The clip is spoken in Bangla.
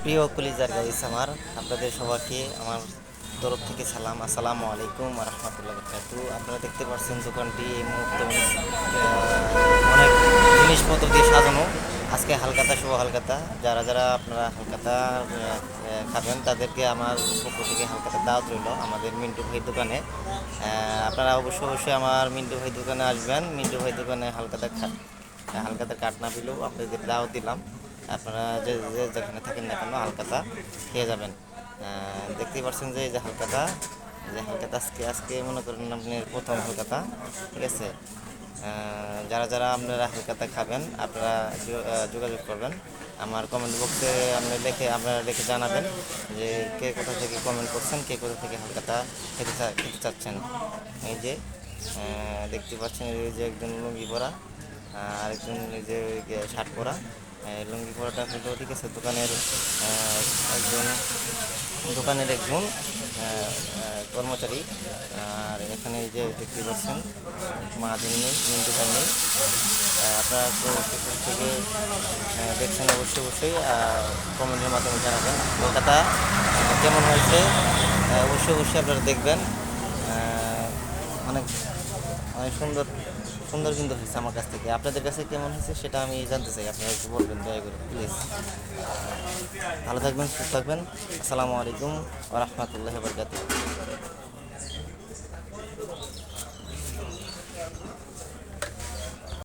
প্রিয় কলিজার গাইস, আমার আপনাদের সবাইকে আমার তরফ থেকে সালাম। আসসালামু আলাইকুম ওয়া রাহমাতুল্লাহি ওয়া বারাকাতুহু। আপনারা দেখতে পাচ্ছেন দোকানটি এই মুহূর্তে অনেক জিনিসপত্র দিয়ে সাজানো। আজকে হালখাতা, শুভ হালখাতা। যারা যারা আপনারা হালখাতা খাবেন তাদেরকে আমার পক্ষ থেকে হালখাতা দাওয়াত রইল আমাদের মিন্টু ভাই দোকানে। আপনারা অবশ্যই আমার মিন্টু ভাই দোকানে আসবেন। মিন্টু ভাই দোকানে হালখাতার কাঠ না পেলেও আপনাদের দাওয়াত দিলাম। আপনারা যে যেখানে থাকেন না কেন হালখাতা খেয়ে যাবেন। দেখতেই পাচ্ছেন যে এই যে হালখাতা আজকে মনে করেন আপনি প্রথম হালখাতা, ঠিক আছে। যারা যারা আপনারা হালখাতা খাবেন আপনারা যোগাযোগ করবেন আমার কমেন্ট বক্সে। আপনারা লিখে জানাবেন যে কে কোথা থেকে কমেন্ট করছেন, কে কোথা থেকে হালখাতা খেতে চাচ্ছেন। এই যে দেখতে পাচ্ছেন এই যে একজন লুঙ্গি পরা, আরেকজন এই যে শার্ট পরা। লুঙ্গি পরাটা হলো, ঠিক আছে, একজন একজন কর্মচারী। আর এখানে এই যে দেখতে পাচ্ছেন মাহাজন নেই, মিন্টু ভাই নেই। আপনারা ফেসবুক থেকে দেখছেন, অবশ্যই কমেন্টের মাধ্যমে জানাবেন কলকাতা কেমন হয়েছে। অবশ্যই আপনারা দেখবেন। অনেক অনেক সুন্দর সুন্দর কিন্তু হয়েছে আমার কাছ থেকে। আপনাদের কাছে কেমন হয়েছে সেটা আমি জানতে চাই। আপনারা একটু বলবেন দয়া করে প্লিজ। ভালো থাকবেন, সুস্থ থাকবেন। আসসালামু আলাইকুম ওয়া রাহমাতুল্লাহি ওয়া বারাকাতুহু।